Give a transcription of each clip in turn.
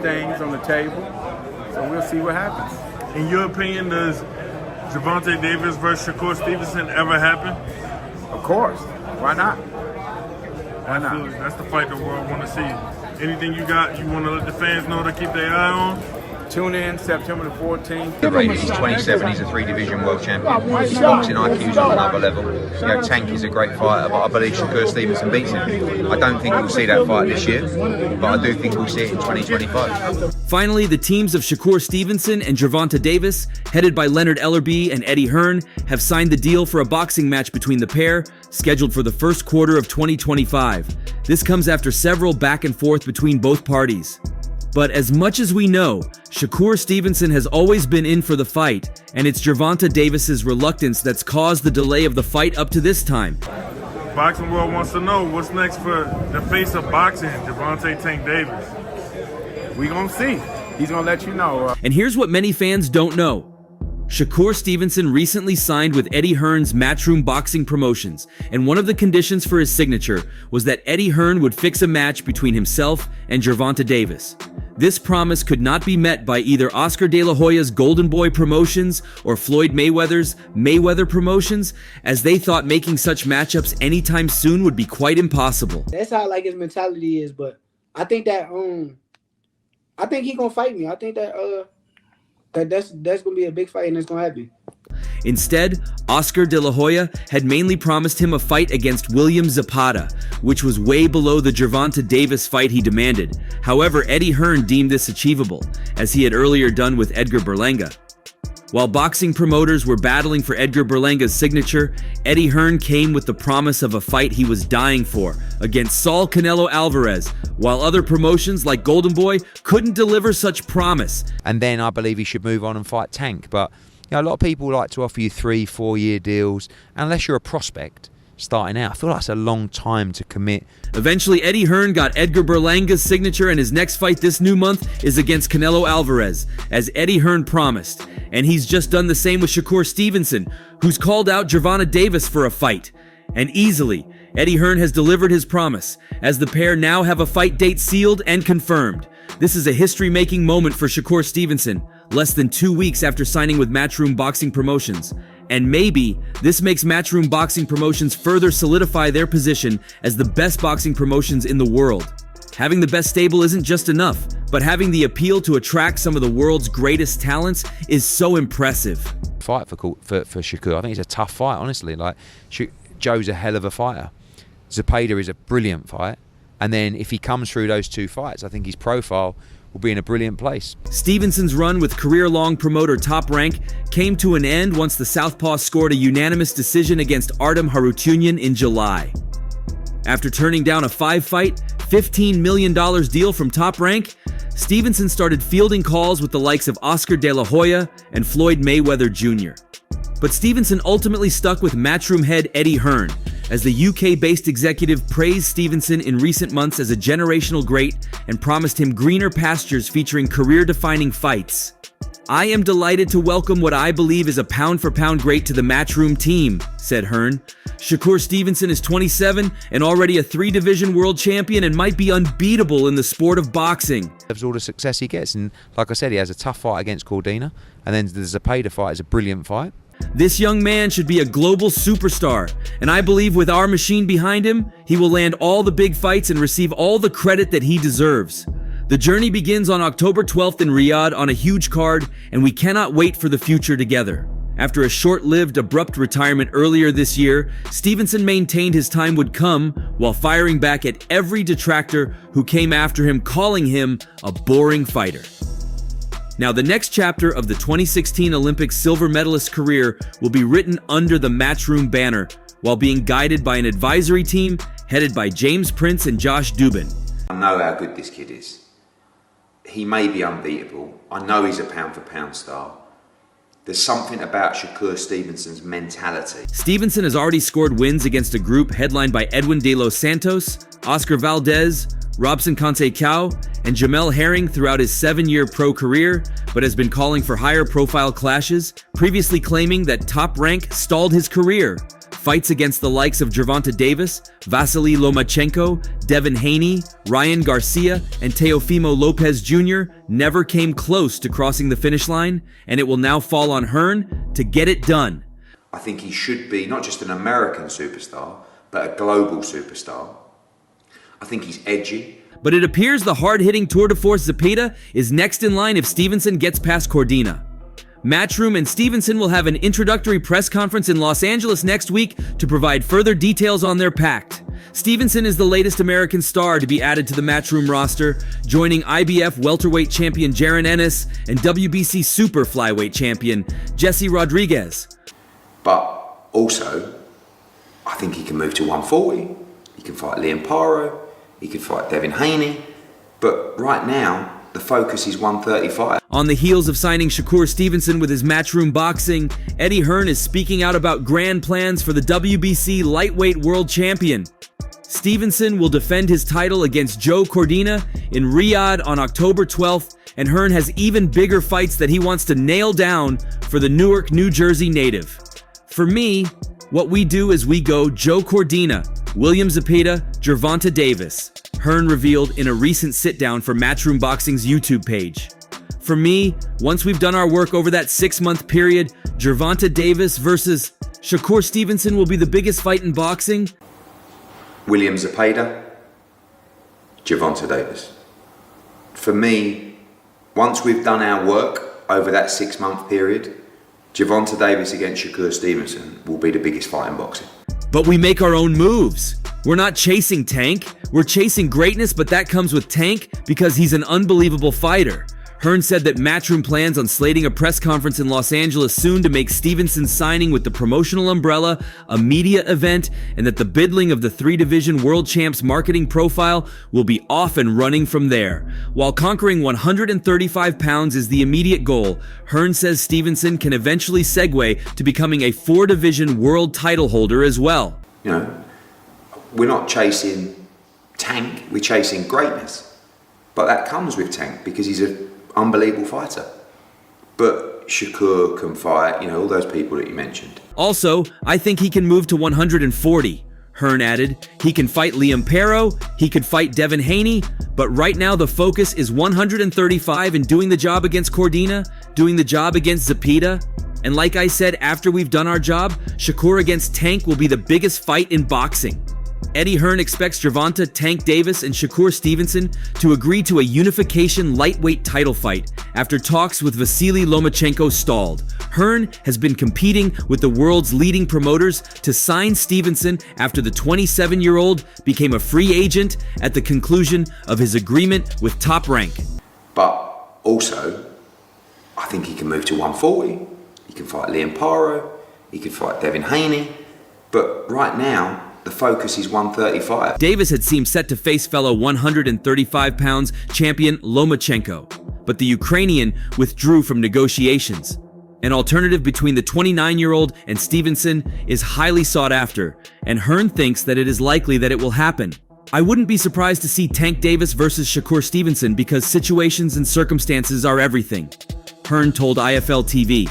things on the table. So we'll see what happens. In your opinion, does Gervonta Davis versus Shakur Stevenson ever happen? Of course. Why not? Why not? That's the fight the world want to see. Anything you want to let the fans know to keep their eye on? Tune in September the 14th. The rating is 27. He's a 3-division world champion. His boxing IQ is on another level. You know, Tank is a great fighter, but I believe Shakur Stevenson beats him. I don't think we'll see that fight this year, but I do think we'll see it in 2025. Finally, the teams of Shakur Stevenson and Gervonta Davis, headed by Leonard Ellerbe and Eddie Hearn, have signed the deal for a boxing match between the pair, scheduled for the first quarter of 2025. This comes after several back and forth between both parties. But as much as we know, Shakur Stevenson has always been in for the fight, and it's Gervonta Davis's reluctance that's caused the delay of the fight up to this time. Boxing world wants to know what's next for the face of boxing, Gervonta Tank Davis. We gonna see. He's gonna let you know. And here's what many fans don't know. Shakur Stevenson recently signed with Eddie Hearn's Matchroom Boxing Promotions, and one of the conditions for his signature was that Eddie Hearn would fix a match between himself and Gervonta Davis. This promise could not be met by either Oscar De La Hoya's Golden Boy Promotions or Floyd Mayweather's Mayweather Promotions, as they thought making such matchups anytime soon would be quite impossible. That's how like his mentality is, but I think that I think he gonna fight me. I think that that's gonna be a big fight and it's gonna happen. Instead, Oscar De La Hoya had mainly promised him a fight against William Zapata, which was way below the Gervonta Davis fight he demanded. However, Eddie Hearn deemed this achievable, as he had earlier done with Edgar Berlanga. While boxing promoters were battling for Edgar Berlanga's signature, Eddie Hearn came with the promise of a fight he was dying for against Saul Canelo Alvarez, while other promotions like Golden Boy couldn't deliver such promise. And then I believe he should move on and fight Tank. But you know, a lot of people like to offer you 3-4 year deals, unless you're a prospect starting out. I feel like it's a long time to commit. Eventually, Eddie Hearn got Edgar Berlanga's signature, and his next fight this new month is against Canelo Alvarez, as Eddie Hearn promised. And he's just done the same with Shakur Stevenson, who's called out Gervonta Davis for a fight. And easily, Eddie Hearn has delivered his promise, as the pair now have a fight date sealed and confirmed. This is a history-making moment for Shakur Stevenson, less than 2 weeks after signing with Matchroom Boxing Promotions. And maybe this makes Matchroom Boxing Promotions further solidify their position as the best boxing promotions in the world. Having the best stable isn't just enough, but having the appeal to attract some of the world's greatest talents is so impressive. Fight for Shakur. I think it's a tough fight, honestly. Like, Joe's a hell of a fighter. Zapata is a brilliant fight. And then if he comes through those two fights, I think his profile will be in a brilliant place. Stevenson's run with career-long promoter Top Rank came to an end once the Southpaw scored a unanimous decision against Artem Harutyunyan in July. After turning down a 5-fight, $15 million deal from Top Rank, Stevenson started fielding calls with the likes of Oscar De La Hoya and Floyd Mayweather Jr. But Stevenson ultimately stuck with Matchroom head Eddie Hearn, as the UK-based executive praised Stevenson in recent months as a generational great and promised him greener pastures featuring career-defining fights. "I am delighted to welcome what I believe is a pound-for-pound great to the Matchroom team," said Hearn. "Shakur Stevenson is 27 and already a 3-division world champion and might be unbeatable in the sport of boxing." Deserves all the success he gets, and like I said, he has a tough fight against Cordina, and then the Zapata fight is a brilliant fight. This young man should be a global superstar, and I believe with our machine behind him, he will land all the big fights and receive all the credit that he deserves. The journey begins on October 12th in Riyadh on a huge card, and we cannot wait for the future together. After a short-lived, abrupt retirement earlier this year, Stevenson maintained his time would come while firing back at every detractor who came after him, calling him a boring fighter. Now, the next chapter of the 2016 Olympic silver medalist's career will be written under the Matchroom banner, while being guided by an advisory team headed by James Prince and Josh Dubin. I know how good this kid is. He may be unbeatable. I know he's a pound-for-pound star. There's something about Shakur Stevenson's mentality. Stevenson has already scored wins against a group headlined by Edwin De Los Santos, Oscar Valdez, Robson Conceição, and Jamel Herring throughout his 7-year pro career, but has been calling for higher profile clashes, previously claiming that Top Rank stalled his career. Fights against the likes of Gervonta Davis, Vasily Lomachenko, Devin Haney, Ryan Garcia, and Teofimo Lopez Jr. never came close to crossing the finish line, and it will now fall on Hearn to get it done. I think he should be not just an American superstar, but a global superstar. I think he's edgy. But it appears the hard-hitting tour de force Zepeda is next in line if Stevenson gets past Cordina. Matchroom and Stevenson will have an introductory press conference in Los Angeles next week to provide further details on their pact. Stevenson is the latest American star to be added to the Matchroom roster, joining IBF welterweight champion Jaron Ennis and WBC super flyweight champion Jesse Rodriguez. But also, I think he can move to 140. He can fight Liam Paro. He could fight Devin Haney. But right now, the focus is 135. On the heels of signing Shakur Stevenson with his Matchroom Boxing, Eddie Hearn is speaking out about grand plans for the WBC lightweight world champion. Stevenson will defend his title against Joe Cordina in Riyadh on October 12th, and Hearn has even bigger fights that he wants to nail down for the Newark, New Jersey native. For me, what we do is we go Joe Cordina, William Zepeda, Gervonta Davis, Hearn revealed in a recent sit-down for Matchroom Boxing's YouTube page. For me, once we've done our work over that 6-month period, Gervonta Davis versus Shakur Stevenson will be the biggest fight in boxing. William Zepeda, Gervonta Davis. For me, once we've done our work over that 6-month period, Gervonta Davis against Shakur Stevenson will be the biggest fight in boxing. But we make our own moves. We're not chasing Tank. We're chasing greatness, but that comes with Tank because he's an unbelievable fighter. Hearn said that Matchroom plans on slating a press conference in Los Angeles soon to make Stevenson's signing with the promotional umbrella a media event, and that the biddling of the 3-division world champ's marketing profile will be off and running from there. While conquering 135 pounds is the immediate goal, Hearn says Stevenson can eventually segue to becoming a 4-division world title holder as well. You know, we're not chasing Tank, we're chasing greatness. But that comes with Tank because he's an unbelievable fighter. But Shakur can fight, you know, all those people that you mentioned. Also, I think he can move to 140. Hearn added, he can fight Liam Paro, he could fight Devin Haney, but right now the focus is 135 and doing the job against Cordina, doing the job against Zepeda. And like I said, after we've done our job, Shakur against Tank will be the biggest fight in boxing. Eddie Hearn expects Gervonta, Tank Davis, and Shakur Stevenson to agree to a unification lightweight title fight after talks with Vasily Lomachenko stalled. Hearn has been competing with the world's leading promoters to sign Stevenson after the 27-year-old became a free agent at the conclusion of his agreement with Top Rank. But also, I think he can move to 140. He can fight Liam Paro. He could fight Devin Haney. But right now, the focus is 135. Davis had seemed set to face fellow 135 pounds champion Lomachenko, but the Ukrainian withdrew from negotiations. An alternative between the 29-year-old and Stevenson is highly sought after, and Hearn thinks that it is likely that it will happen. I wouldn't be surprised to see Tank Davis versus Shakur Stevenson because situations and circumstances are everything, Hearn told IFL TV.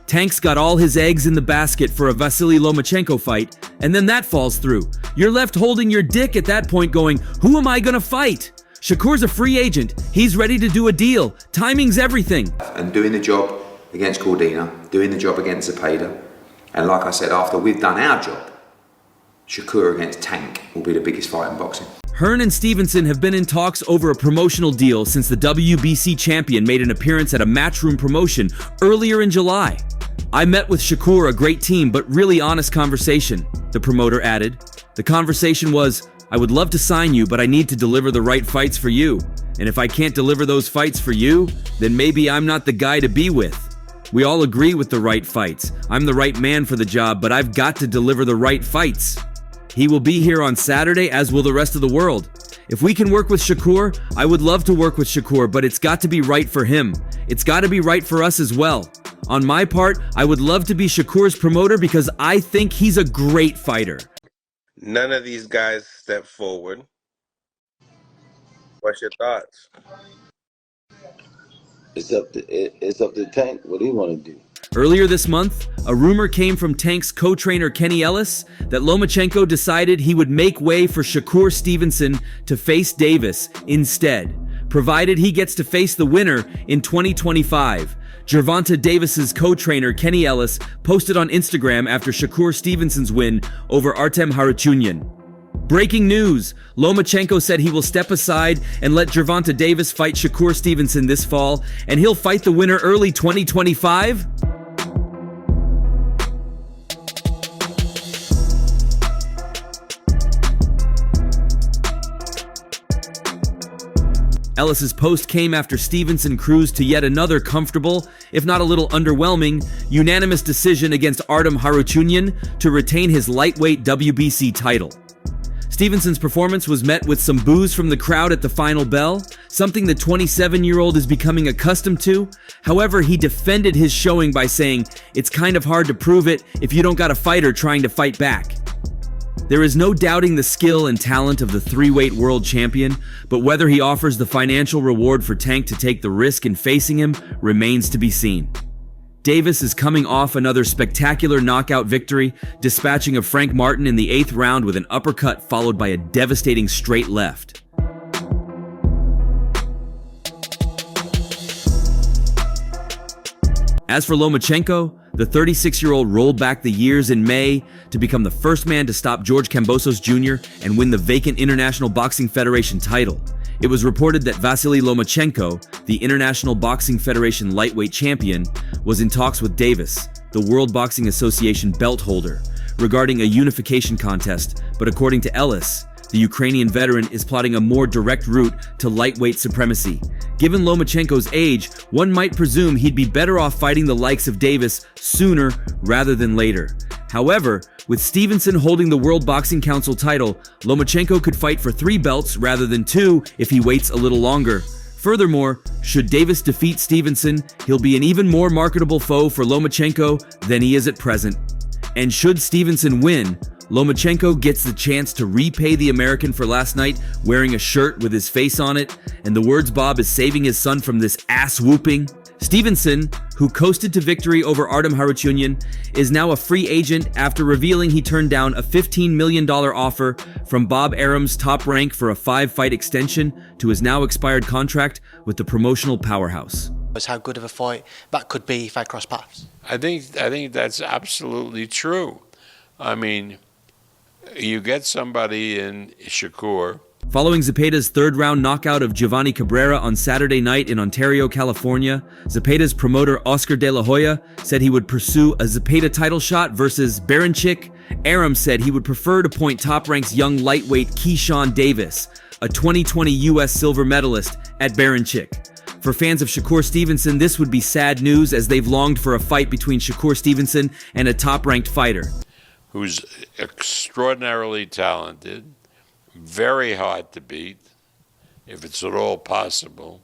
Tank's got all his eggs in the basket for a Vasily Lomachenko fight, and then that falls through. You're left holding your dick at that point going, who am I gonna fight? Shakur's a free agent. He's ready to do a deal. Timing's everything. And doing the job against Cordina, doing the job against Zepeda, and like I said, after we've done our job, Shakur against Tank will be the biggest fight in boxing. Hearn and Stevenson have been in talks over a promotional deal since the WBC champion made an appearance at a Matchroom promotion earlier in July. I met with Shakur, a great team, but really honest conversation, the promoter added. The conversation was, I would love to sign you, but I need to deliver the right fights for you. And if I can't deliver those fights for you, then maybe I'm not the guy to be with. We all agree with the right fights. I'm the right man for the job, but I've got to deliver the right fights. He will be here on Saturday, as will the rest of the world. If we can work with Shakur, I would love to work with Shakur, but it's got to be right for him. It's got to be right for us as well. On my part, I would love to be Shakur's promoter because I think he's a great fighter. None of these guys step forward. What's your thoughts? It's up to Tank what he want to do. Earlier this month, a rumor came from Tank's co-trainer Kenny Ellis that Lomachenko decided he would make way for Shakur Stevenson to face Davis instead, provided he gets to face the winner in 2025. Gervonta Davis's co-trainer Kenny Ellis posted on Instagram after Shakur Stevenson's win over Artem Harutyunyan. Breaking news! Lomachenko said he will step aside and let Gervonta Davis fight Shakur Stevenson this fall, and he'll fight the winner early 2025? Ellis's post came after Stevenson cruised to yet another comfortable, if not a little underwhelming, unanimous decision against Artem Harutyunyan to retain his lightweight WBC title. Stevenson's performance was met with some boos from the crowd at the final bell, something the 27-year-old is becoming accustomed to. However, he defended his showing by saying, "It's kind of hard to prove it if you don't got a fighter trying to fight back." There is no doubting the skill and talent of the three-weight world champion, but whether he offers the financial reward for Tank to take the risk in facing him remains to be seen. Davis is coming off another spectacular knockout victory, dispatching of Frank Martin in the 8th round with an uppercut followed by a devastating straight left. As for Lomachenko, the 36-year-old rolled back the years in May to become the first man to stop George Kambosos Jr. and win the vacant International Boxing Federation title. It was reported that Vasily Lomachenko, the International Boxing Federation lightweight champion, was in talks with Davis, the World Boxing Association belt holder, regarding a unification contest, but according to Ellis, the Ukrainian veteran is plotting a more direct route to lightweight supremacy. Given Lomachenko's age, one might presume he'd be better off fighting the likes of Davis sooner rather than later. However, with Stevenson holding the World Boxing Council title, Lomachenko could fight for 3 belts rather than 2 if he waits a little longer. Furthermore, should Davis defeat Stevenson, he'll be an even more marketable foe for Lomachenko than he is at present. And should Stevenson win, Lomachenko gets the chance to repay the American for last night wearing a shirt with his face on it, and the words Bob is saving his son from this ass-whooping. Stevenson, who coasted to victory over Artem Harutyunyan, is now a free agent after revealing he turned down a $15 million offer from Bob Arum's Top Rank for a 5-fight extension to his now expired contract with the promotional powerhouse. How good of a fight that could be if I cross paths. I think that's absolutely true. I mean, you get somebody in Shakur. Following Zepeda's 3rd-round knockout of Giovanni Cabrera on Saturday night in Ontario, California, Zepeda's promoter Oscar De La Hoya said he would pursue a Zepeda title shot versus Baranchyk. Arum said he would prefer to point Top Rank's young lightweight Keyshawn Davis, a 2020 U.S. silver medalist, at Baranchyk. For fans of Shakur Stevenson, this would be sad news as they've longed for a fight between Shakur Stevenson and a top-ranked fighter. Who's extraordinarily talented, very hard to beat, if it's at all possible.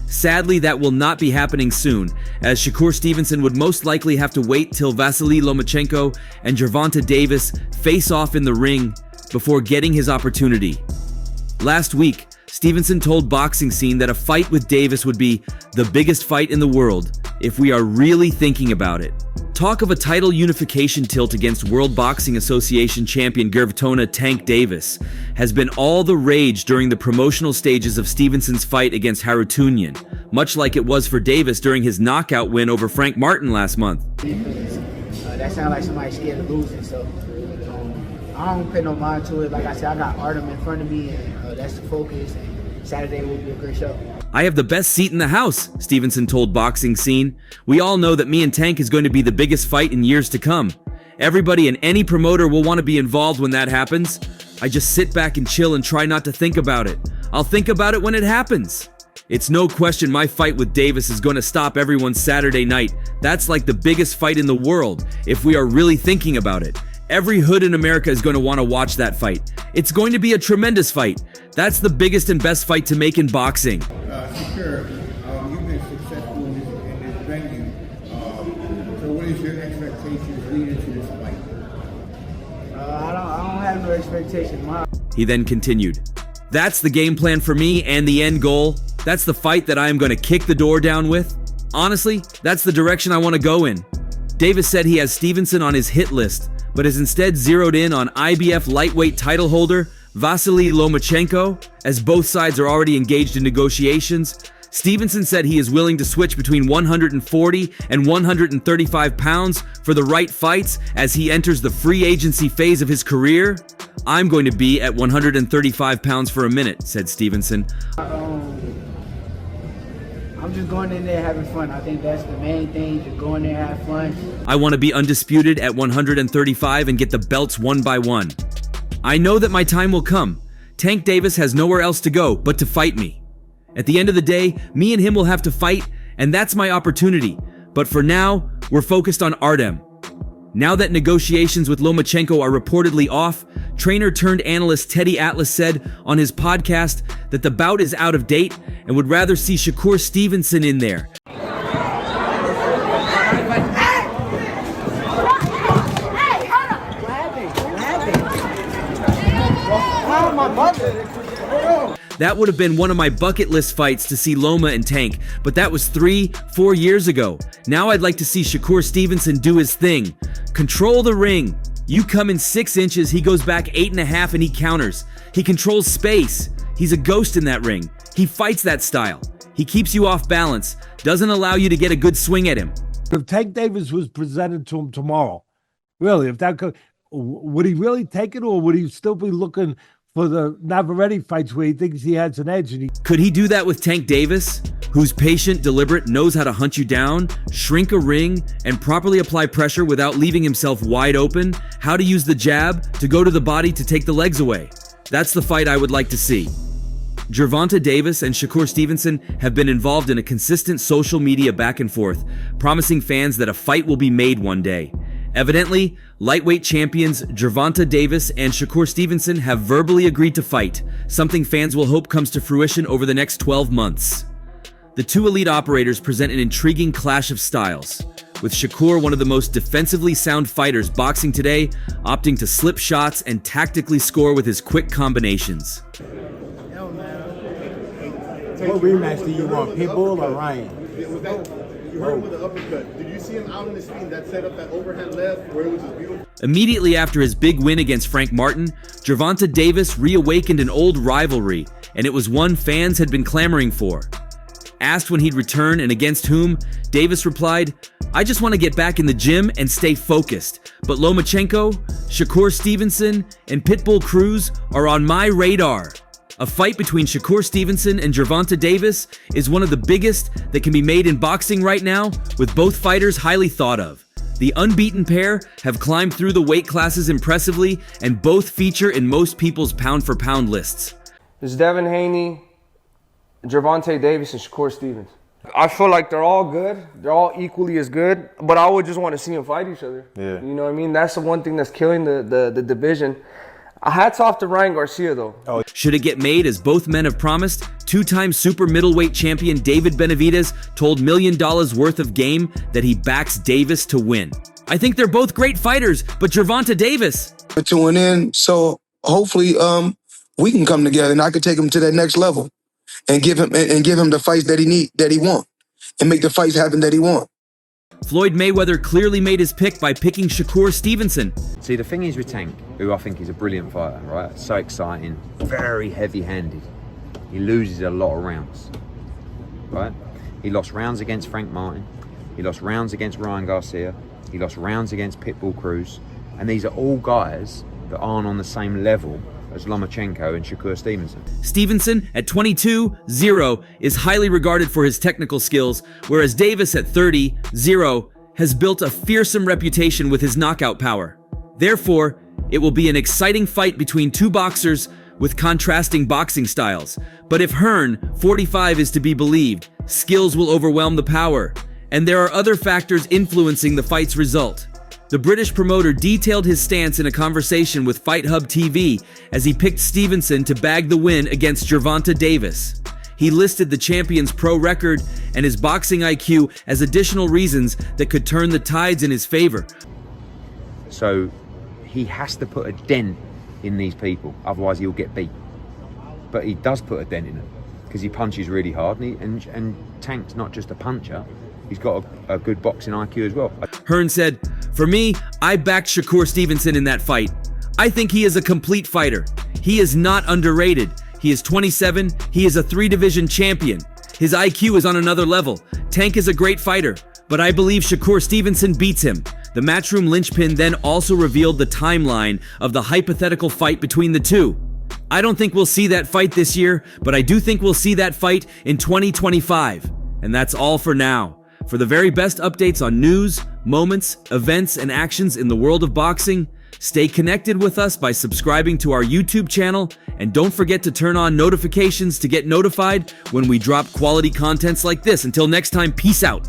Sadly, that will not be happening soon, as Shakur Stevenson would most likely have to wait till Vasily Lomachenko and Gervonta Davis face off in the ring before getting his opportunity. Last week, Stevenson told Boxing Scene that a fight with Davis would be the biggest fight in the world if we are really thinking about it. Talk of a title unification tilt against World Boxing Association champion Gervonta Tank Davis has been all the rage during the promotional stages of Stevenson's fight against Harutyunyan, much like it was for Davis during his knockout win over Frank Martin last month. That sounds like somebody scared of losing, so I don't pay no mind to it. Like I said, I got Artem in front of me, and that's the focus, and Saturday will be a great show. I have the best seat in the house, Stevenson told Boxing Scene. We all know that me and Tank is going to be the biggest fight in years to come. Everybody and any promoter will want to be involved when that happens. I just sit back and chill and try not to think about it. I'll think about it when it happens. It's no question my fight with Davis is going to stop everyone Saturday night. That's like the biggest fight in the world, if we are really thinking about it. Every hood in America is going to want to watch that fight. It's going to be a tremendous fight. That's the biggest and best fight to make in boxing. Shakur, you've been successful in this venue. So what is your expectations leading to this fight? I don't have no expectations. He then continued, That's the game plan for me and the end goal. That's the fight that I am going to kick the door down with. Honestly, that's the direction I want to go in. Davis said he has Stevenson on his hit list, but has instead zeroed in on IBF lightweight title holder Vasily Lomachenko, as both sides are already engaged in negotiations. Stevenson said he is willing to switch between 140 and 135 pounds for the right fights as he enters the free agency phase of his career. I'm going to be at 135 pounds for a minute, said Stevenson. I'm just going in there having fun. I think that's the main thing, just go in there, have fun. I want to be undisputed at 135 and get the belts one by one. I know that my time will come. Tank Davis has nowhere else to go but to fight me. At the end of the day, me and him will have to fight, and that's my opportunity. But for now, we're focused on Artem. Now that negotiations with Lomachenko are reportedly off, trainer-turned-analyst Teddy Atlas said on his podcast that the bout is out of date and would rather see Shakur Stevenson in there. That would have been one of my bucket list fights to see Loma and Tank, but that was 3-4 years ago. Now I'd like to see Shakur Stevenson do his thing. Control the ring. You come in 6 inches, he goes back 8.5 and he counters. He controls space. He's a ghost in that ring. He fights that style. He keeps you off balance, doesn't allow you to get a good swing at him. If Tank Davis was presented to him tomorrow, really, if that could, would he really take it, or would he still be looking for the Navarrete fights where he thinks he has an edge? Could he do that with Tank Davis, who's patient, deliberate, knows how to hunt you down, shrink a ring, and properly apply pressure without leaving himself wide open, how to use the jab to go to the body to take the legs away? That's the fight I would like to see. Gervonta Davis and Shakur Stevenson have been involved in a consistent social media back and forth, promising fans that a fight will be made one day. Evidently, lightweight champions Gervonta Davis and Shakur Stevenson have verbally agreed to fight, something fans will hope comes to fruition over the next 12 months. The two elite operators present an intriguing clash of styles, with Shakur, one of the most defensively sound fighters boxing today, opting to slip shots and tactically score with his quick combinations. What rematch do you want, Pitbull or Ryan? You heard him with the uppercut. Did you see him out on his feet that set up that overhand left where it was just beautiful? Immediately after his big win against Frank Martin, Gervonta Davis reawakened an old rivalry, and it was one fans had been clamoring for. Asked when he'd return and against whom, Davis replied, "I just want to get back in the gym and stay focused, but Lomachenko, Shakur Stevenson, and Pitbull Cruz are on my radar." A fight between Shakur Stevenson and Gervonta Davis is one of the biggest that can be made in boxing right now, with both fighters highly thought of. The unbeaten pair have climbed through the weight classes impressively, and both feature in most people's pound-for-pound lists. It's Devin Haney, Gervonta Davis, and Shakur Stevenson. I feel like they're all good. They're all equally as good, but I would just want to see them fight each other. Yeah. You know what I mean? That's the one thing that's killing the division. Hats off to Ryan Garcia, though. Should it get made, as both men have promised, two-time super middleweight champion David Benavidez told $1 million worth of game that he backs Davis to win. I think they're both great fighters, but Gervonta Davis... We're tuning in, so hopefully we can come together and I can take him to that next level and give him the fights that he want, and make the fights happen that he want. Floyd Mayweather clearly made his pick by picking Shakur Stevenson. See, the thing is with Tank, who I think is a brilliant fighter, right? So exciting, very heavy-handed. He loses a lot of rounds, right? He lost rounds against Frank Martin. He lost rounds against Ryan Garcia. He lost rounds against Pitbull Cruz. And these are all guys that aren't on the same level as Lomachenko and Shakur Stevenson. Stevenson, at 22-0, is highly regarded for his technical skills, whereas Davis, at 30-0, has built a fearsome reputation with his knockout power. Therefore, it will be an exciting fight between two boxers with contrasting boxing styles. But if Hearn, 45, is to be believed, skills will overwhelm the power, and there are other factors influencing the fight's result. The British promoter detailed his stance in a conversation with Fight Hub TV as he picked Stevenson to bag the win against Gervonta Davis. He listed the champion's pro record and his boxing IQ as additional reasons that could turn the tides in his favor. So he has to put a dent in these people, otherwise he'll get beat. but he does put a dent in him because he punches really hard, and Tank's not just a puncher, he's got a good boxing IQ as well. Hearn said, "For me, I backed Shakur Stevenson in that fight. I think he is a complete fighter. He is not underrated. He is 27, he is a 3-division champion. His IQ is on another level. Tank is a great fighter, but I believe Shakur Stevenson beats him." The Matchroom linchpin then also revealed the timeline of the hypothetical fight between the two. I don't think we'll see that fight this year, but I do think we'll see that fight in 2025. And that's all for now. For the very best updates on news, moments, events, and actions in the world of boxing, stay connected with us by subscribing to our YouTube channel, and don't forget to turn on notifications to get notified when we drop quality contents like this. Until next time, peace out.